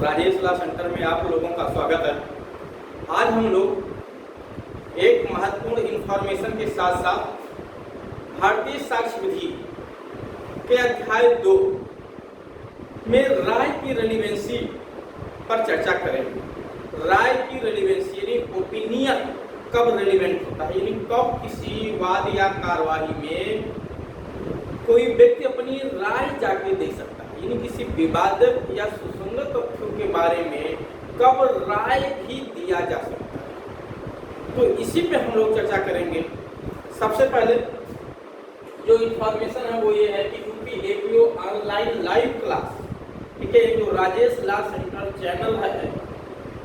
Rajesh law centre में आप लोगों का स्वागत है। आज हम लोग एक महत्वपूर्ण इंफॉर्मेशन के साथ साथ भारतीय साक्ष्य विधि के अध्याय 2 में राय की रेलिवेंसी पर चर्चा करेंगे। राय की रेलिवेंसी यानी ओपिनियन कब रेलिवेंट होता है, यानी कब किसी वाद या कार्यवाही में कोई व्यक्ति अपनी राय जाके दे सकता है, यानी किसी विवादित या सुसंगत तथ्यों के बारे में कब राय भी दिया जा सकता है। तो इसी पे हम लोग चर्चा करेंगे। सबसे पहले जो इंफॉर्मेशन है वो ये है कि यूपीएपीओ ऑनलाइन लाइव क्लास, ठीक है, जो राजेश लॉ सेंटर चैनल है,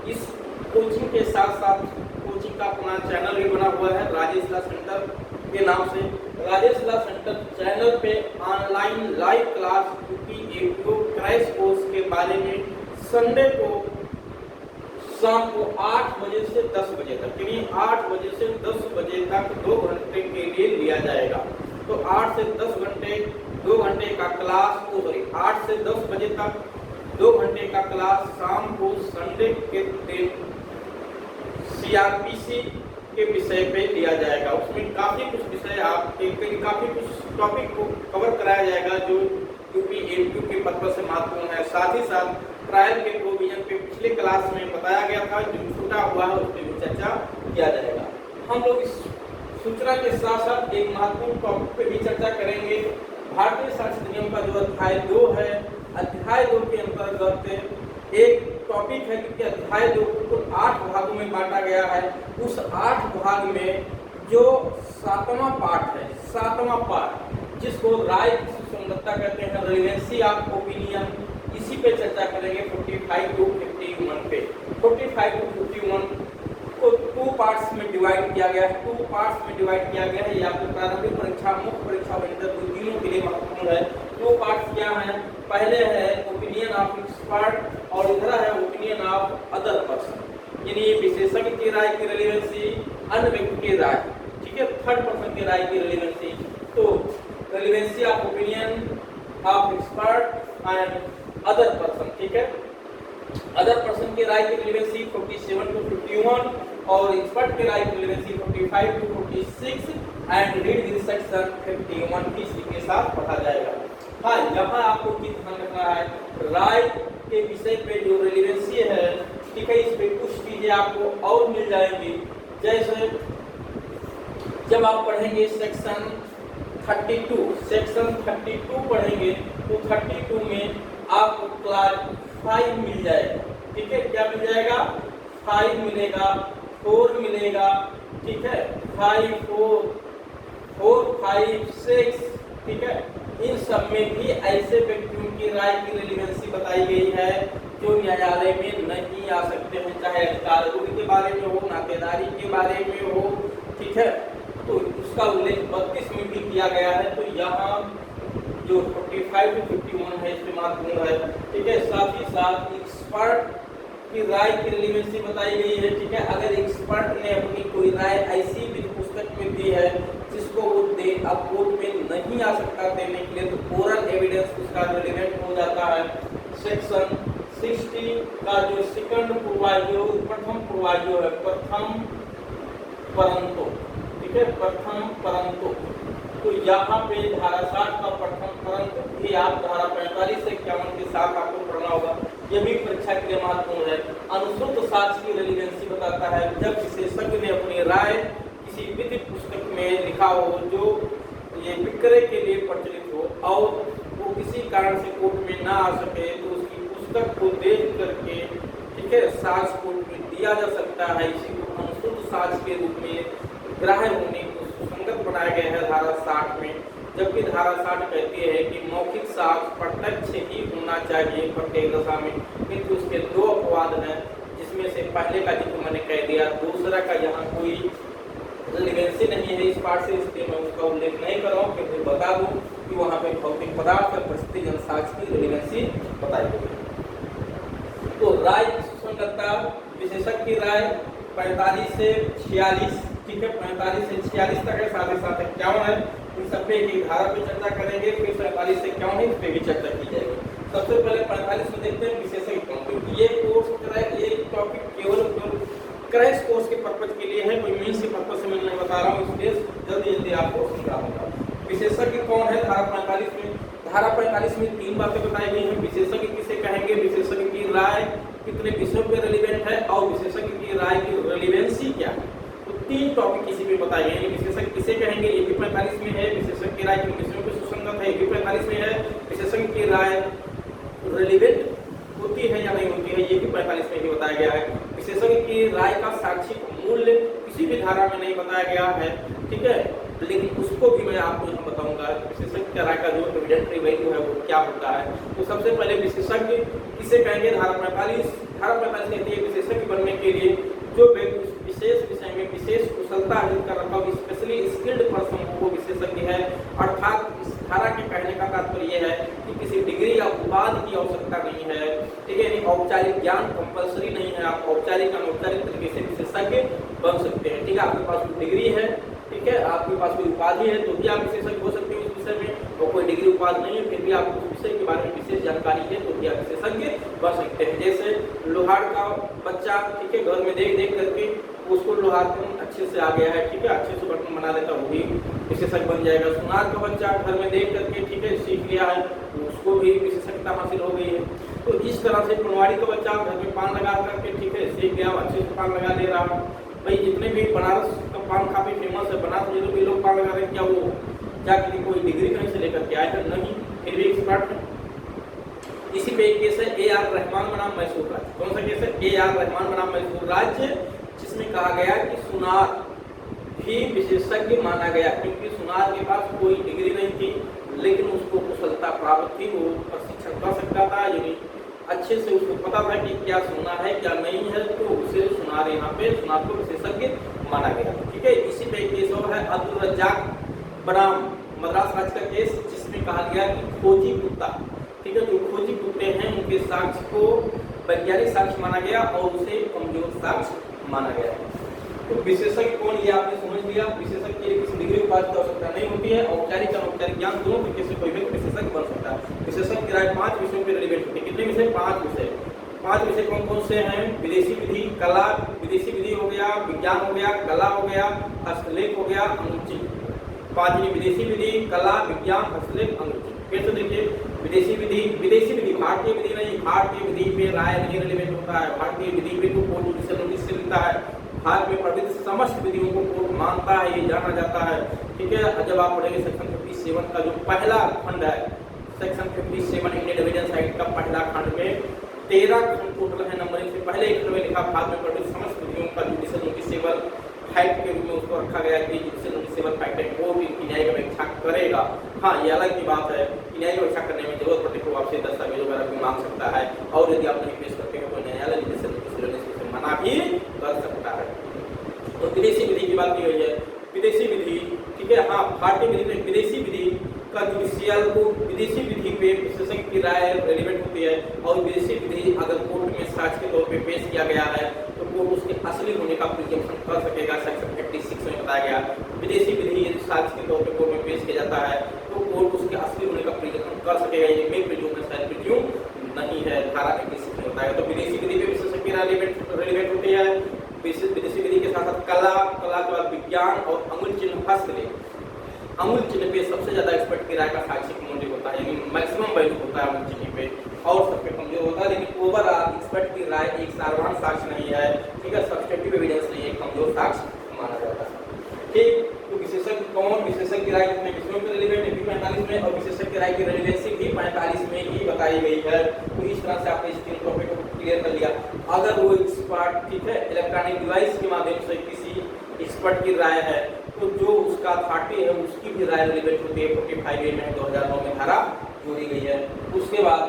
इस कोचिंग के साथ साथ कोचिंग का अपना चैनल भी बना हुआ है राजेश लॉ सेंटर के नाम से। राजेश लॉ सेंटर चैनल पे online live class UPAPO crash course के बारे में संडे को शाम को 8 बजे से 10 बजे तक, यानी 8 बजे से 10 बजे तक 2 घंटे के लिए लिया जाएगा। तो 8 से 10 घंटे 2 घंटे का क्लास, 8 से 10 बजे तक 2 घंटे का क्लास शाम को संडे के दिन सीआरपीसी के विषय पे लिया जाएगा। उसमें काफ़ी कुछ विषय काफ़ी कुछ टॉपिक को कवर कराया जाएगा जो यूपीएपीओ के पर्पस से महत्वपूर्ण है। साथ ही साथ ट्रायल के प्रोविजन पे पिछले क्लास में बताया गया था, जो छूटा हुआ है उस पर भी चर्चा किया जाएगा। हम लोग इस सूचना के साथ साथ एक महत्वपूर्ण टॉपिक पे भी चर्चा करेंगे। भारतीय साक्ष्य नियम का जो अध्याय 2 है, अध्याय 2 के अंतर्गत एक टॉपिक है, क्योंकि अध्याय 2 को 8 भागों में बांटा गया है। उस 8 भाग में जो 7वां पार्ट है, 7वां पार्ट जिसको राय की सुसंगतता कहते हैं, रेलेवेंसी ऑफ ओपिनियन, इसी पे चर्चा करेंगे 45 to 51 पे। 45 to 51 को 2 पार्ट्स में डिवाइड किया गया है। 2 पार्ट्स में डिवाइड किया गया है। ये आपकी प्रारंभिक परीक्षा, मुख्य परीक्षा और इंटरव्यू तीनों के लिए महत्वपूर्ण है। 2 पार्ट्स क्या हैं? पहले है ओपिनियन ऑफ एक्सपर्ट और दूसरा है ओपिनियन ऑफ अदर पर्सन, यानी विशेषज्ञ की राय की रेलेवेंसी, अन्य व्यक्ति की राय, ठीक है, थर्ड पर्सन की राय की रेलेवेंसी। तो relevancy of opinion of expert and other person, ठीक है। अदर पर्सन की राय की रेलेवेंसी 47 to 51 और एक्सपर्ट की राय की relevancy 45 to 46 and read this section 51 भी इसी के साथ पढ़ा जाएगा। हाँ, यहाँ आपको ध्यान रखना है, राय के विषय पे जो रेलेवेंसी है, ठीक है, इस पे कुछ चीजें आपको और मिल जाएंगी। जैसे जब आप पढ़ेंगे सेक्शन 32 पढ़ेंगे तो 32 में आपको क्लास 5 मिल जाएगा, ठीक है। क्या मिल जाएगा? 5 मिलेगा, 4 मिलेगा, ठीक है, 5, 4, 5, 6, ठीक है। इन सब में भी ऐसे व्यक्तियों की राय की रेलेवेंसी बताई गई है जो न्यायालय में नहीं आ सकते हैं, चाहे अधिकारों के बारे में हो, नातेदारी के बारे में हो, ठीक है। तो उसका उल्लेख 32 में भी किया गया है। तो यहाँ जो 45 to 51 है इसमें महत्वपूर्ण है, ठीक है। साथ ही साथ एक्सपर्ट की राय की रेलेवेंसी बताई गई है, ठीक है। अगर एक्सपर्ट ने अपनी कोई राय ऐसी भी पुस्तक में दी है जिसको वो अब कोर्ट में नहीं आ सकता देने के लिए, तो ओरल एविडेंस उसका रेलेवेंट हो जाता है। सेक्शन 60 का जो सेकंड प्रोवाइजो, प्रथम प्रोवाइजो है, प्रथम परंतु, ठीक है, प्रथम परंतु, तो यहाँ पे धारा 60 का प्रथम परंतु भी आप धारा 45 से 51 के साथ आपको पढ़ना होगा। यह भी परीक्षा के लिए महत्वपूर्ण है। अनुश्रुत साक्ष्य की रेलेवेंसी बताता है जब विशेषज्ञ ने अपनी राय किसी विधि पुस्तक में लिखा हो जो ये विक्रय के लिए प्रचलित हो और वो किसी कारण से कोर्ट में ना आ सके, तो उसकी पुस्तक को देख करके, ठीक है, साक्ष्य कोर्ट में दिया जा सकता है। इसी को अनुश्रुत साक्ष्य के रूप में ग्राह्य होने को सुसंगत बनाया गया है धारा 60 में। जबकि धारा 60 कहती है कि मौखिक साक्ष्य प्रत्यक्ष ही होना चाहिए प्रत्येक दशा में, किंतु उसके 2 अपवाद हैं, जिसमें से पहले का जिक्र मैंने कह दिया, दूसरा का यहाँ कोई रेलेवेंसी नहीं है इस पार्ट से, इसलिए मैं उसका उल्लेख नहीं कर रहा हूँ, क्योंकि बता दूँ कि वहाँ पे भौतिक पदार्थ और परिस्थिति जनसाक्ष्य की रेलेवेंसी बताई गई। तो राय की सुसंगतता, विशेषज्ञ की राय 45 से 46, ठीक है, 45 से 46 तक है, साथ ही साथ 51 है। इन सब पे एक धारा पे चर्चा करेंगे, फिर 45 से 51 है, इस पे भी चर्चा की जाएगी। सबसे पहले 45 में देखते हैं विशेषज्ञ कौन, क्योंकि ये 45 में। धारा 45 में 3 बातें बताई गई हैं। विशेषज्ञ किसे कहेंगे, विशेषज्ञ की राय कितने विषयों पे रेलिवेंट है और विशेषज्ञ की राय की रेलिवेंसी क्या है। तो 3 टॉपिक इसी में बताए गए हैं। विशेषज्ञ किसे कहेंगे ये भी 45 में है, विशेषज्ञ की राय किन विषयों पे सुसंगत है ये भी 45 में है, विशेषज्ञ की राय रेलिवेंट होती है या नहीं होती है ये भी 45 में ही बताया गया है। विशेषज्ञ की राय का साक्षिक मूल्य किसी भी धारा में नहीं बताया गया है, ठीक है, लेकिन उसको भी मैं आपको यहाँ बताऊंगा। विशेषज्ञ की राय का जो एविडेंटरी वैल्यू है वो क्या होता है। तो सबसे पहले विशेषज्ञ किसे कहेंगे, धारा 45 कहती है विशेषज्ञ बनने के लिए जो व्यक्ति उस विशेष विषय में विशेष कुशलता अर्जित कर रखा हो, स्पेशली स्किल्ड पर्सन हो वो विशेषज्ञ है। अर्थात इस धारा के कहने का तात्पर्य यह है कि किसी डिग्री या उपाधि की आवश्यकता नहीं है, ठीक है, औपचारिक ज्ञान कंपलसरी नहीं है। आप औपचारिक अनौपचारिक तरीके से विशेषज्ञ बन सकते हैं, ठीक है। आपके पास कोई डिग्री है, ठीक है, आपके पास कोई उपाधि है तो भी आप विशेषज्ञ हो सकते हैं उस विषय में, और कोई डिग्री उपाधि नहीं है फिर भी आपको उस विषय के बारे में विशेष जानकारी है तो भी आप विशेषज्ञ बन सकते हैं। जैसे लोहार का बच्चा, ठीक है, घर में देख देख करके उसको लोहार अच्छे से आ गया है, ठीक है, अच्छे से बर्तन बना लेता वो भी विशेषज्ञ बन जाएगा। सुनार का बच्चा घर में देख करके, ठीक है, सीख लिया है तो उसको भी विशेषज्ञता हासिल हो गई है। तो इस तरह से पनवाड़ी का बच्चा घर में पान लगा करके, ठीक है, सीख गया, अच्छे से पान लगा ले रहा है। भाई जितने भी बनारस का पान काफी फेमस है, बनारस में जो भी लोग पान लगा रहे हैं क्या वो जाके कोई डिग्री कहीं से लेकर के आए हैं? नहीं, फिर भी एक्सपर्ट है। इसी पे एक केस है A.R. रहमान बनाम मैसूर राज्य। कौन सा केस है? A.R. रहमान बनाम मैसूर राज्य, जिसमें कहा गया कि सुनार भी विशेषज्ञ माना गया क्योंकि सुनार के पास कोई डिग्री नहीं थी लेकिन उसको कुशलता प्राप्त थी, वो प्रशिक्षण कर सकता था, यानी अच्छे से उसको पता था कि क्या सुना है क्या नहीं है, तो उसे सुनार यहाँ पे सुनार को विशेषज्ञ माना गया, ठीक है। इसी पे केस और है अब्दुल रज्जाक बनाम मद्रास राज्य का केस, जिसमें कहा गया कि खोजी कुत्ता, ठीक है, जो खोजी कुत्ते हैं उनके साक्ष्य को वैज्ञानिक साक्ष्य माना गया और उसे कमजोर साक्ष्य माना गया। तो विशेषज्ञ कौन, ये आपने समझ लिया। विशेषज्ञ के लिए किसी डिग्री उपाधि की आवश्यकता नहीं होती है, औपचारिक और अनौपचारिक ज्ञान दोनों तरीके से कोई भी विशेषज्ञ बन सकता है। विशेषज्ञ की राय 5 विषयों पर रिलेवेंट होती है। कितने विषय? 5 विषय। 5 विषय कौन कौन से हैं? विदेशी विधि, कला, विदेशी विधि हो गया, विज्ञान हो गया, कला हो गया, हस्तलेख हो गया, अनुचित। 5 विदेशी विधि, कला, विज्ञान, हस्तलेख, अनुचित। कैसे देखिए, विदेशी विधि भारतीय विधि नहीं, भारतीय विधि पे राय नहीं रिलेवेंट होता है। भारतीय विधि पे तो कोर्ट जुडिशियल नोटिस से मिलता है। भारत में प्रविध समस्त विधियों को कोर्ट मानता है, ये जाना जाता है, ठीक है। जब आप पढ़ेंगे सेक्शन 57 का जो पहला खंड है, सेक्शन 57 इंडियन एविडेंस एक्ट का पहला खंड में 13 खंड टोटल है नंबरिंग से। पहले एक खंड में लिखा भारत में प्रविध समस्त विधियों का जुडिशियल नोटिसेबल फैक्ट के रूप में उसको रखा गया कि जुडिशियल नोटिसेबल फैक्ट है, कोर्ट इनकी न्यायिक व्याख्या करेगा। हाँ, ये अलग की बात है कि न्यायिक व्याख्या करने में जरूरत पड़े तो आपसे दस्तावेज वगैरह भी मांग सकता है, और यदि आप नहीं पेश करते हैं तो न्यायालय जुडिशियल नोटिस लेने से मना भी कर सकता है। तो विदेशी विधि की बात की गई है। विदेशी विधि, ठीक है, हाँ, भारतीय विधि में विदेशी विधि का जुडिशियल को विदेशी विधि पे विशेषज्ञ की राय रेलिवेंट होती है, और विदेशी विधि अगर कोर्ट में साक्ष्य के तौर पे पेश किया गया है तो कोर्ट उसके असली होने का प्रिजम्पशन कर सकेगा। सेक्शन 56 में बताया गया विदेशी विधि यदि साक्ष्य के तौर पे कोर्ट में पेश किया जाता है तो कोर्ट उसके असली होने का प्रिजम्पशन कर सकेगा। ये मेन प्रिज्यूम है, शायद प्रिज्यूम नहीं है, धारा 56 में बताया। तो विदेशी विधि पे विशेषज्ञ की राय रेलिवेंट होती है। विदेशी विधि के साथ साथ कला के बाद विज्ञान और अंगुल चिन्ह हस्तलेख। अंगुल चिन्ह पे सबसे ज्यादा एक्सपर्ट की राय का साक्षिक मूल्य होता है, यानी मैक्सिमम वैल्यू होता है अंगुल चिन्ह पे, और सब पे कमजोर होता है। लेकिन ओवरऑल एक्सपर्ट की राय एक सार्वभौम साक्ष्य नहीं है, ठीक है, सब्सटेंटिव एविडेंस नहीं है, कमजोर साक्ष्य माना जाता है, ठीक। तो विशेषज्ञ कौन, विशेषज्ञ की राय कितने विषयों पर रिलेवेंट है? 45 में, और विशेषज्ञ की राय की रेलेवेंसी भी 45 में ही बताई गई है। तो इस तरह से आपने इस 3 टॉपिक को क्लियर कर लिया। अगर वो एक्सपर्ट, ठीक है, इलेक्ट्रॉनिक डिवाइस के माध्यम से किसी एक्सपर्ट की राय है तो जो उसका अथॉरिटी है उसकी भी राय रिलेवेंट होती है। 45A में 2009 में धारा जोड़ी गई है। उसके बाद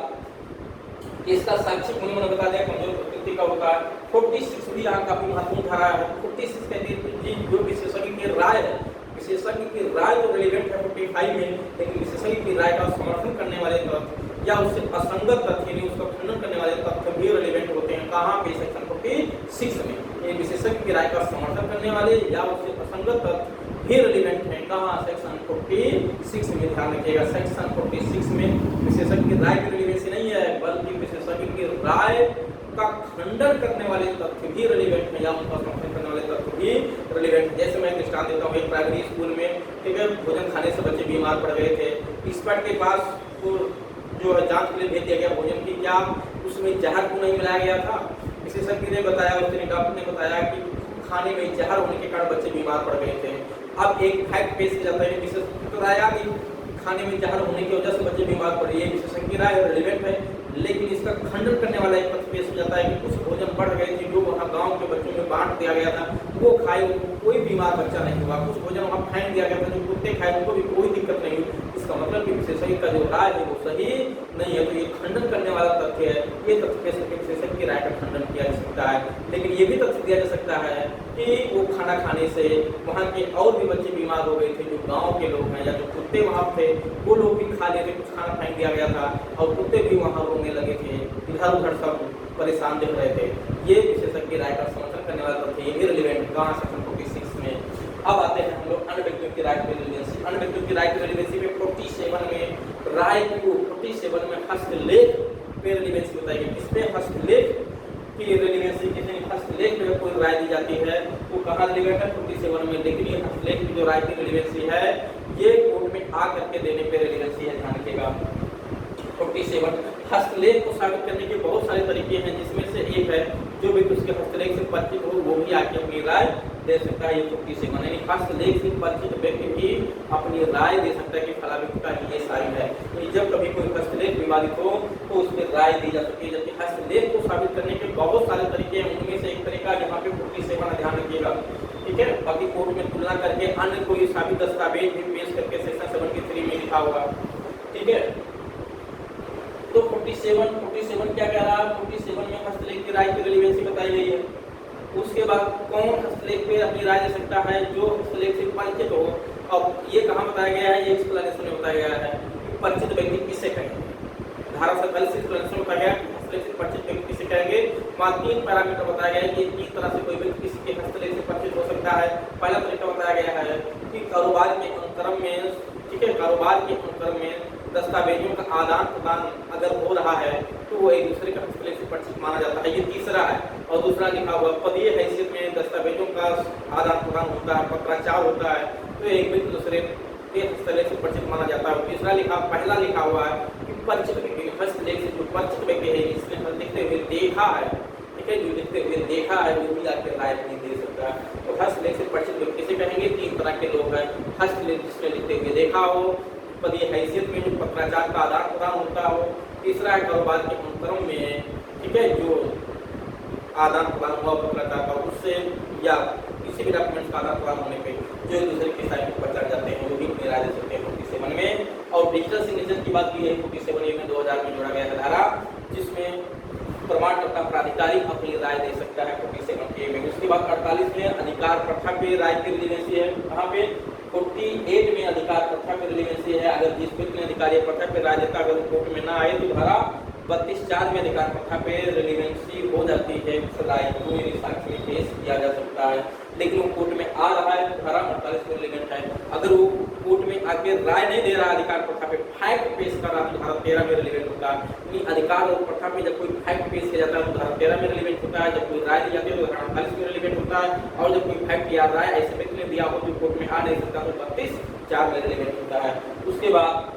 इसका साक्षिक मूल्य मैंने बता दिया कमजोर प्रकृति का होता है। 46 भी यहाँ काफी महत्वपूर्ण धारा है। 46 कहती है जो विशेषज्ञ की राय है, विशेषज्ञ की राय तो रिलेवेंट है 45 में, लेकिन विशेषज्ञ की राय का समर्थन करने वाले तथ्य या उससे असंगत तथ्य यानी उसका खंडन करने वाले तथ्य भी रिलेवेंट होते हैं। कहाँ पे? सेक्शन 46 में। ये विशेषज्ञ की राय का समर्थन करने वाले या उससे असंगत तथ्य भी रिलेवेंट है। कहाँ? सेक्शन 46 में। ध्यान रखिएगा, सेक्शन 46 में विशेषज्ञ की राय की रिलेवेंसी नहीं है, बल्कि विशेषज्ञ की राय का खंडन करने वाले तथ्य भी रिलेवेंट है या उनका समर्थन करने वाले तथ्य भी रिलेवेंट। जैसे मैं दृष्टांत देता हूँ, एक प्राइमरी स्कूल में, ठीक है, भोजन खाने से बच्चे बीमार पड़ गए थे, एक्सपर्ट के पास को जो है जांच के लिए भेज दिया गया भोजन की, क्या उसमें जहर को नहीं मिलाया गया था? विशेषज्ञ ने बताया, उसने डॉक्टर ने बताया कि खाने में जहर होने के कारण बच्चे बीमार पड़ गए थे। अब एक फैक्ट पेश किया जाता है, विशेषज्ञ तो राय आ गई खाने में जहर होने की वजह से बच्चे बीमार पड़ रहे हैं, विशेषज्ञ राय रिलेवेंट है, लेकिन इसका खंडन करने वाला एक तथ्य पेश हो जाता है कि कुछ भोजन बढ़ गए थे जो वहाँ गांव के बच्चों में बांट दिया गया था, वो खाए उनको कोई बीमार बच्चा नहीं हुआ। कुछ भोजन वहाँ फेंक दिया गया था, जो कुत्ते खाए उनको भी कोई दिक्कत नहीं हुई। इसका मतलब कि विशेषज्ञ का जो राय है वो सही नहीं है। तो ये खंडन करने वाला तथ्य है, ये तथ्य पेश करके विशेषज्ञ की राय का खंडन किया जा सकता है। लेकिन ये भी तथ्य दिया जा सकता है कि वो खाना खाने से वहाँ के और भी बच्चे बीमार हो गए थे, जो गाँव के लोग हैं या जो कुत्ते वहाँ थे वो लोग भी खा लेते, कुछ खाना फेंक दिया गया था और कुत्ते भी वहाँ रोने लगे थे, इधर उधर सब परेशान दिख रहे थे। ये विशेषज्ञ राय का समर्थन करने वाला तथ्य ये रिलेवेंट कहाँ सेक्शन 46 में। अब आते हैं हम लोग अन्य व्यक्तियों की राय की रिलेवेंसी। अन्य व्यक्तियों की राय की रिलेवेंसी में 47 में राय को 47 में हस्तलेख पे रिलेवेंसी बताई गई। किस पे? हस्तलेख की रिलेवेंसी। किसी ने हस्तलेख में कोई राय दी जाती है वो कहाँ रिलेवेंट है? 47 में। लेकिन ये हस्तलेख की जो राय की रिलेवेंसी है ये कोर्ट में आ करके देने पे रिलेवेंसी है, ध्यान रखिएगा। 47 हस्तलेख को साबित करने के बहुत सारे तरीके हैं, जिसमें से एक है जो भी उसके हस्तलेख से परिचित हो वो भी आके अपनी राय दे सकता है। ये 47 यानी हस्तलेख से परिचित व्यक्ति भी अपनी राय दे सकता है कि फला व्यक्ति का ये साइन है। तो जब कभी कोई हस्तलेख विवादित हो तो उस पर राय दी जा सकती है। जबकि हस्तलेख को साबित करने के बहुत सारे तरीके हैं, उनमें से एक तरीका यहाँ पे 47 ध्यान रखिएगा, ठीक है। बाकी कोर्ट में तुलना करके अन्य कोई साबित दस्तावेज भी पेश करके सेक्शन 73 में लिखा होगा, ठीक है। तो 47 क्या कह रहा है? 47 में हस्तलेख की राय की रिलेवेंसी बताई गई है। उसके बाद कौन हस्तलेख पे अपनी राय दे सकता है? जो हस्तलेख से परिचित हो। अब ये कहाँ बताया गया है? ये एक्सप्लेनेशन में बताया गया है कि परिचित व्यक्ति किसे कहेंगे। धारा 47 से एक्सप्लेनेशन बताया गया कि हस्तलेख से परिचित व्यक्ति किसे कहेंगे। वहाँ 3 पैरामीटर बताया गया है कि किस तरह से कोई व्यक्ति किसी के हस्तलेख से परिचित हो सकता है। पहला तरीका बताया गया है कि कारोबार के अंतरम में, ठीक है, कारोबार के अंतरम में दस्तावेजों का आदान प्रदान अगर हो रहा है तो वो एक दूसरे के हस्तलेख से परिचित माना जाता है। ये तीसरा है। और दूसरा लिखा हुआ पदीय हैसियत में दस्तावेजों का आदान प्रदान होता है, पत्राचार होता है, तो एक व्यक्ति दूसरे के हस्तलेख से परिचित माना जाता है। तीसरा पहला लिखा हुआ है कि परिचित व्यक्ति हस्तलेख से जो परिचित व्यक्ति है जिसने लिखते हुए देखा है, ठीक है, जो लिखते हुए देखा है वो भी आके राय नहीं दे सकता है। तो हस्तलेख से परिचित व्यक्ति से कहेंगे 3 तरह के लोग हैं। हस्तलेख जिसने लिखते हुए देखा हो, पदीय हैसियत में जो पत्राचार का आदान प्रदान होता हो, तीसरा है कारोबार के अंतरम में, ठीक है, जो आदान प्रदान हुआ पत्राचार का उससे या किसी भी डॉक्यूमेंट्स का आदान प्रदान होने पे जो एक दूसरे के साइट पर चढ़ जाते हैं वो भी अपनी राय दे सकते हैं 47 में। और डिजिटल सिग्नेचर की बात की है 47 में 2000 में जोड़ा गया है धारा, जिसमें प्रमाणकर्ता प्राधिकारी अपनी राय दे सकता है 47 में। उसके बाद 48 में अधिकार प्रथा पे राय की रिलेवेंसी है। कहाँ पे? 48 में अधिकार प्रथा पे रिलेवेंसी है। अगर जिस व्यक्ति ने अधिकारी प्रथा पे राय देता अगर कोर्ट में ना आए तो धारा 32(4) में अधिकार प्रथा पे रिलेवेंसी हो जाती है, उस राय को साक्ष्य में पेश किया जा सकता है। लेकिन वो कोर्ट में आ रहा है तो धारा 48 में रिलेवेंट है। अगर वो कोर्ट में आके राय नहीं दे रहा अधिकार प्रथा पे, फैक्ट पेश कर रहा तो धारा 13 में रिलेवेंट होता है। अधिकार और प्रथा पे जब कोई फैक्ट पेश किया जाता है तो धारा 13 में रिलेवेंट होता है। जब कोई राय दी जाती है तो धारा 48 में रिलेवेंट होता है। और जब कोई फैक्ट या राय ऐसे व्यक्ति ने दिया हो जो कोर्ट में आ नहीं सकता तो 32(4) में रिलेवेंट होता है। उसके बाद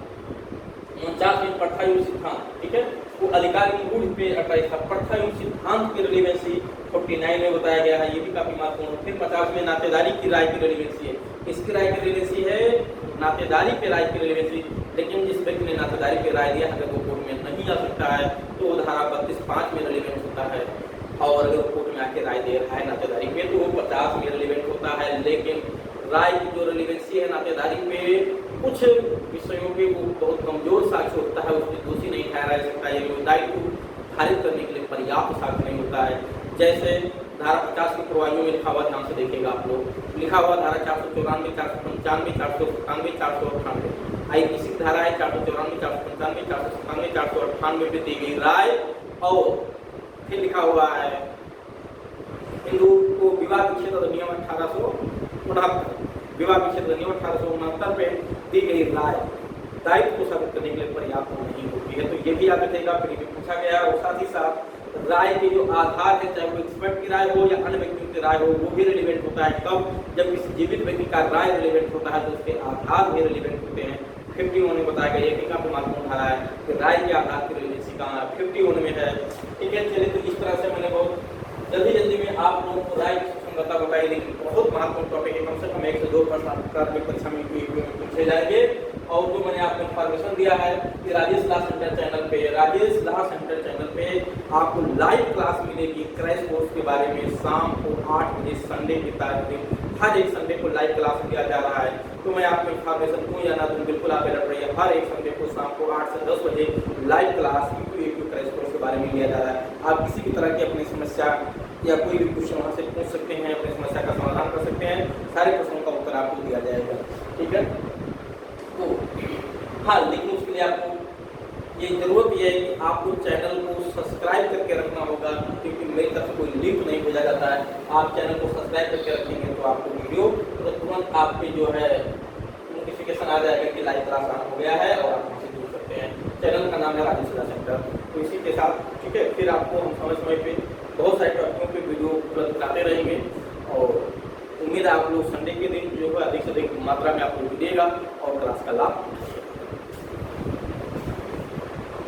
49 में प्रथायुक्त सिद्धांत, ठीक है, वो अधिकार की मूल पे 28 था। प्रथायुक्त सिद्धांत की रिलेवेंसी 49 में बताया गया है, ये भी काफी महत्वपूर्ण है। फिर 50 में नातेदारी की राय की रिलेवेंसी है। इसकी राय की रिलेवेंसी है नातेदारी पे राय की रिलेवेंसी। लेकिन जिस व्यक्ति ने नातेदारी पे राय दिया अगर वो कोर्ट में नहीं आ सकता है तो वो धारा 32(5) में रिलेवेंट होता है। और अगर कोर्ट में आके राय दे रहा है नातेदारी पे तो वो 50 में रिलेवेंट होता है। लेकिन राय की जो रिलेवेंसी है नातेदारी पे कुछ विषयों पे वो बहुत कमजोर साक्ष्य होता है, उसमें दोषी नहीं ठहराया जा सकता है, ये दायित्व खारिज करने के लिए पर्याप्त साक्ष्य नहीं होता है। जैसे धारा 50 की प्रवाहियों में लिखा हुआ, ध्यान से देखिएगा आप लोग, लिखा हुआ धारा 494, 495, 497, 498। आई किसी धारा है 494, 495, 497, 498 में दी गई राय। और फिर लिखा हुआ है हिंदू को विवाह विच्छेद अधिनियम 1869, विवाह विच्छेद अधिनियम 1869 पे दी गई राय दायित्व को साबित करने के लिए पर्याप्त नहीं होती है। तो ये भी याद रखेगा, फिर भी पूछा गया। और साथ ही साथ राय के जो आधार है, चाहे वो एक्सपर्ट की राय हो या अन्य व्यक्तियों की राय हो, वो भी रिलेवेंट होता है। कब? जब किसी जीवित व्यक्ति का राय रिलेवेंट होता है तो उसके आधार भी रिलेवेंट होते हैं। 50 उन्होंने बताया गया है कि काफी महत्वपूर्ण उठा रहा है कि राय के आधार पर रेलिवेंसी कहाँ 50 उनमें है। ठीक है, चलिए तो इस तरह से मैंने बहुत जल्दी में आप लोगों को राय की सुसंगतता बताई, लेकिन बहुत महत्वपूर्ण टॉपिक है, कम से कम 1 से 2 प्रश्न परीक्षा में पूछे जाएंगे। और जो मैंने आपको इन्फॉर्मेशन दिया है कि राजेश लाह सेंटर चैनल पे आपको लाइव क्लास मिलेगी क्रैश कोर्स के बारे में शाम को 8 बजे संडे की तारीख, हर एक संडे को लाइव क्लास दिया जा रहा है। तो मैं आपको इन्फॉर्मेशन दूँ या ना दूँ, बिल्कुल आप अलर्ट रहिए। हर एक संडे को शाम को 8 से 10 बजे लाइव क्लास क्रैश कोर्स के बारे में लिया जा रहा है। आप किसी भी तरह की अपनी समस्या या कोई भी क्वेश्चन वहाँ से पूछ सकते हैं, अपनी समस्या का समाधान कर सकते हैं, सारे प्रश्नों का उत्तर आपको दिया जाएगा। ठीक है, तो हाँ, लेकिन उसके लिए आपको ये जरूरत ये है कि आपको चैनल को सब्सक्राइब करके रखना होगा, क्योंकि मेरी तरफ से कोई लिंक नहीं भेजा जाता है। आप चैनल को सब्सक्राइब करके रखेंगे तो आपको वीडियो तो तुरंत आपके जो है नोटिफिकेशन आ जाएगा कि लाइव क्लास ऑन हो गया है और आप हमसे जुड़ सकते हैं। चैनल का नाम है राजेश लाह सेंटर। तो इसी के साथ ठीक है, फिर आपको हम समय पे बहुत सारे टॉपिकों पे वीडियो उपलब्ध कराते रहेंगे और उम्मीद है आप लोग संडे के दिन जो है अधिक से अधिक मात्रा में आपको मिलेगा और क्लास का लाभ